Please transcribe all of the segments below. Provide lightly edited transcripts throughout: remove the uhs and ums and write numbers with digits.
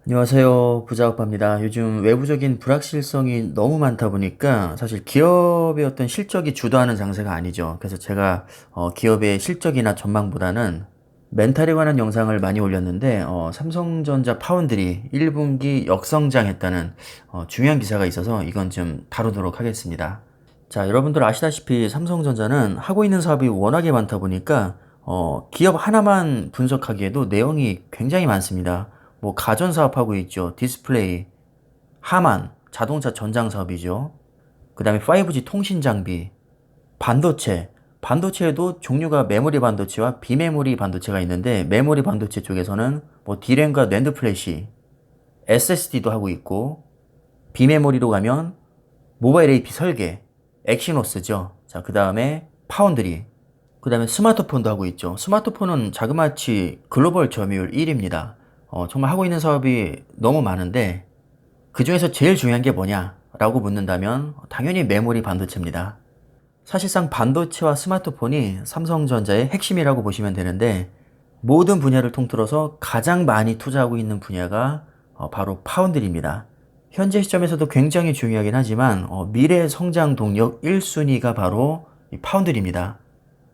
안녕하세요. 부자오빠입니다. 요즘 외부적인 불확실성이 너무 많다 보니까 사실 기업의 어떤 실적이 주도하는 장세가 아니죠. 그래서 제가 기업의 실적이나 전망보다는 멘탈에 관한 영상을 많이 올렸는데 삼성전자 파운드리 1분기 역성장했다는 중요한 기사가 있어서 이건 좀 다루도록 하겠습니다. 자, 여러분들 아시다시피 삼성전자는 하고 있는 사업이 워낙에 많다 보니까 기업 하나만 분석하기에도 내용이 굉장히 많습니다. 뭐 가전 사업하고 있죠. 디스플레이, 하만, 자동차 전장 사업이죠. 그 다음에 5G 통신 장비, 반도체. 반도체에도 종류가 메모리 반도체와 비메모리 반도체가 있는데 메모리 반도체 쪽에서는 뭐 D램과 낸드 플래시, SSD도 하고 있고 비메모리로 가면 모바일 AP 설계, 엑시노스죠. 자, 그 다음에 파운드리, 그 다음에 스마트폰도 하고 있죠. 스마트폰은 자그마치 글로벌 점유율 1위입니다. 정말 하고 있는 사업이 너무 많은데 그 중에서 제일 중요한 게 뭐냐라고 묻는다면 당연히 메모리 반도체입니다. 사실상 반도체와 스마트폰이 삼성전자의 핵심이라고 보시면 되는데 모든 분야를 통틀어서 가장 많이 투자하고 있는 분야가 바로 파운드리입니다. 현재 시점에서도 굉장히 중요하긴 하지만 미래 성장 동력 1순위가 바로 이 파운드리입니다.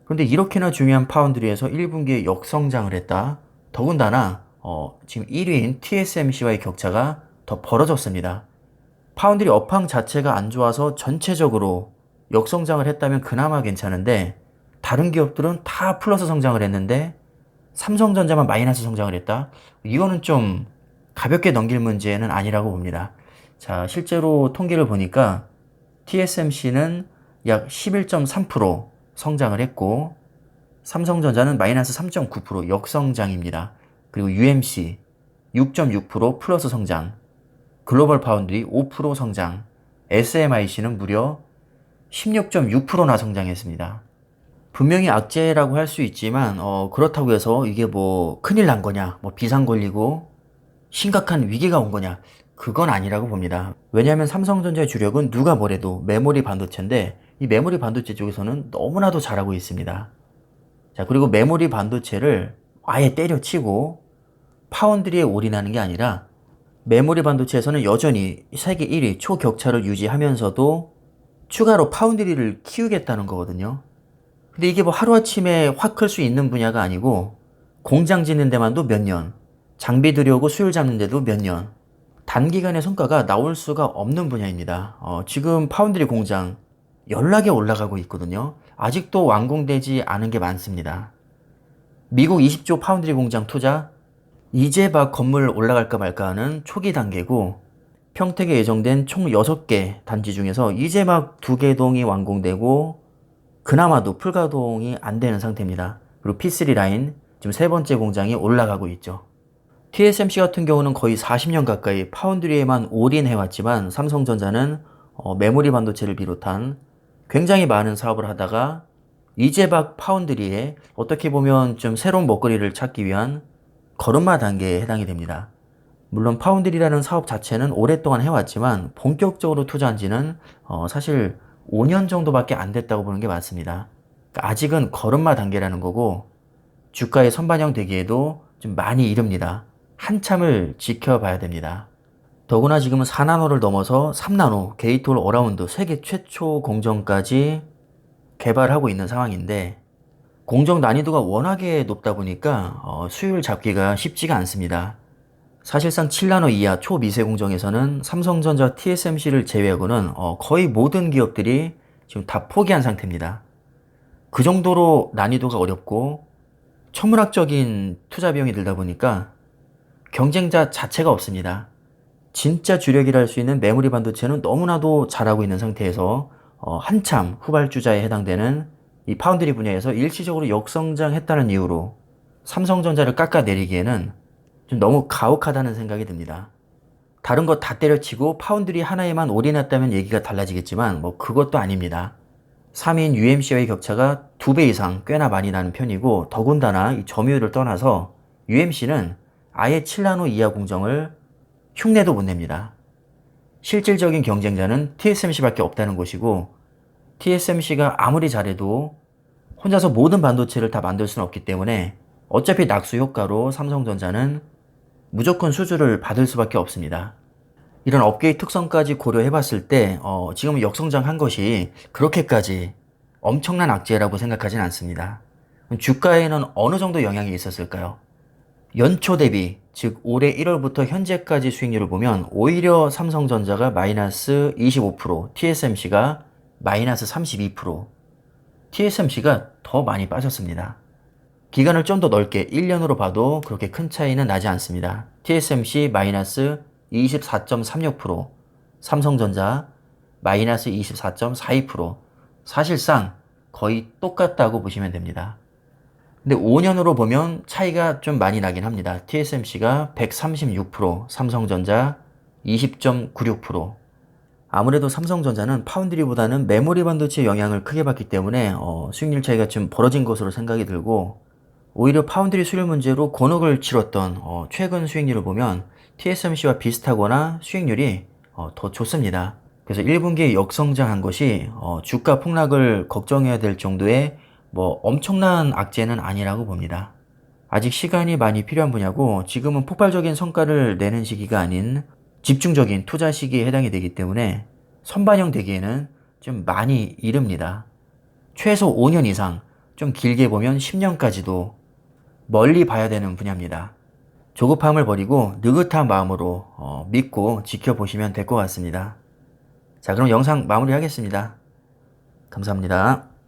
그런데 이렇게나 중요한 파운드리에서 1분기에 역성장을 했다. 더군다나 지금 1위인 TSMC와의 격차가 더 벌어졌습니다. 파운드리 업황 자체가 안 좋아서 전체적으로 역성장을 했다면 그나마 괜찮은데 다른 기업들은 다 플러스 성장을 했는데 삼성전자만 마이너스 성장을 했다? 이거는 좀 가볍게 넘길 문제는 아니라고 봅니다. 자, 실제로 통계를 보니까 TSMC는 약 11.3% 성장을 했고 삼성전자는 마이너스 3.9% 역성장입니다. 그리고 UMC 6.6% 플러스 성장, 글로벌 파운드리 5% 성장, SMIC는 무려 16.6%나 성장했습니다. 분명히 악재라고 할 수 있지만 그렇다고 해서 이게 뭐 큰일 난 거냐, 뭐 비상 걸리고 심각한 위기가 온 거냐, 그건 아니라고 봅니다. 왜냐하면 삼성전자의 주력은 누가 뭐래도 메모리 반도체인데 이 메모리 반도체 쪽에서는 너무나도 잘하고 있습니다. 자, 그리고 메모리 반도체를 아예 때려치고 파운드리에 올인하는 게 아니라 메모리 반도체에서는 여전히 세계 1위 초격차를 유지하면서도 추가로 파운드리를 키우겠다는 거거든요. 근데 이게 뭐 하루아침에 확 클 수 있는 분야가 아니고 공장 짓는 데만도 몇 년, 장비 들여오고 수율 잡는 데도 몇 년, 단기간에 성과가 나올 수가 없는 분야입니다. 지금 파운드리 공장 연락에 올라가고 있거든요. 아직도 완공되지 않은 게 많습니다. 미국 20조 파운드리 공장 투자, 이제 막 건물 올라갈까 말까 하는 초기 단계고 평택에 예정된 총 6개 단지 중에서 이제 막 2개 동이 완공되고 그나마도 풀가동이 안 되는 상태입니다. 그리고 P3 라인 지금 세 번째 공장이 올라가고 있죠. TSMC 같은 경우는 거의 40년 가까이 파운드리에만 올인해왔지만 삼성전자는 메모리 반도체를 비롯한 굉장히 많은 사업을 하다가 이제 막 파운드리에 어떻게 보면 좀 새로운 먹거리를 찾기 위한 걸음마 단계에 해당이 됩니다. 물론 파운드리라는 사업 자체는 오랫동안 해왔지만 본격적으로 투자한 지는 사실 5년 정도밖에 안 됐다고 보는 게 맞습니다. 그러니까 아직은 걸음마 단계라는 거고 주가의 선반영 되기에도 좀 많이 이릅니다. 한참을 지켜봐야 됩니다. 더구나 지금은 4나노를 넘어서 3나노 게이트 올 어라운드 세계 최초 공정까지 개발하고 있는 상황인데 공정 난이도가 워낙에 높다 보니까 수율 잡기가 쉽지가 않습니다. 사실상 7나노 이하 초미세 공정에서는 삼성전자 TSMC를 제외하고는 거의 모든 기업들이 지금 다 포기한 상태입니다. 그 정도로 난이도가 어렵고 천문학적인 투자 비용이 들다 보니까 경쟁자 자체가 없습니다. 진짜 주력이라 할 수 있는 메모리 반도체는 너무나도 잘하고 있는 상태에서 한참 후발주자에 해당되는 이 파운드리 분야에서 일시적으로 역성장했다는 이유로 삼성전자를 깎아내리기에는 좀 너무 가혹하다는 생각이 듭니다. 다른 거 다 때려치고 파운드리 하나에만 올인했다면 얘기가 달라지겠지만 뭐 그것도 아닙니다. 3위인 UMC와의 격차가 2배 이상 꽤나 많이 나는 편이고 더군다나 이 점유율을 떠나서 UMC는 아예 7나노 이하 공정을 흉내도 못 냅니다. 실질적인 경쟁자는 TSMC밖에 없다는 것이고 TSMC가 아무리 잘해도 혼자서 모든 반도체를 다 만들 수는 없기 때문에 어차피 낙수 효과로 삼성전자는 무조건 수주를 받을 수밖에 없습니다. 이런 업계의 특성까지 고려해 봤을 때 지금 역성장한 것이 그렇게까지 엄청난 악재라고 생각하진 않습니다. 주가에는 어느 정도 영향이 있었을까요? 연초 대비, 즉 올해 1월부터 현재까지 수익률을 보면 오히려 삼성전자가 마이너스 25%, TSMC가 마이너스 32%, TSMC가 더 많이 빠졌습니다. 기간을 좀 더 넓게 1년으로 봐도 그렇게 큰 차이는 나지 않습니다. TSMC 마이너스 24.36%, 삼성전자 마이너스 24.42%, 사실상 거의 똑같다고 보시면 됩니다. 근데 5년으로 보면 차이가 좀 많이 나긴 합니다. TSMC가 136%, 삼성전자 20.96%. 아무래도 삼성전자는 파운드리보다는 메모리 반도체의 영향을 크게 받기 때문에 수익률 차이가 좀 벌어진 것으로 생각이 들고, 오히려 파운드리 수율 문제로 곤혹을 치렀던 최근 수익률을 보면 TSMC와 비슷하거나 수익률이 더 좋습니다. 그래서 1분기에 역성장한 것이 주가 폭락을 걱정해야 될 정도의 뭐 엄청난 악재는 아니라고 봅니다. 아직 시간이 많이 필요한 분야고, 지금은 폭발적인 성과를 내는 시기가 아닌 집중적인 투자 시기에 해당이 되기 때문에 선반영 되기에는 좀 많이 이릅니다. 최소 5년 이상, 좀 길게 보면 10년까지도 멀리 봐야 되는 분야입니다. 조급함을 버리고 느긋한 마음으로 믿고 지켜보시면 될 것 같습니다. 자, 그럼 영상 마무리하겠습니다. 감사합니다.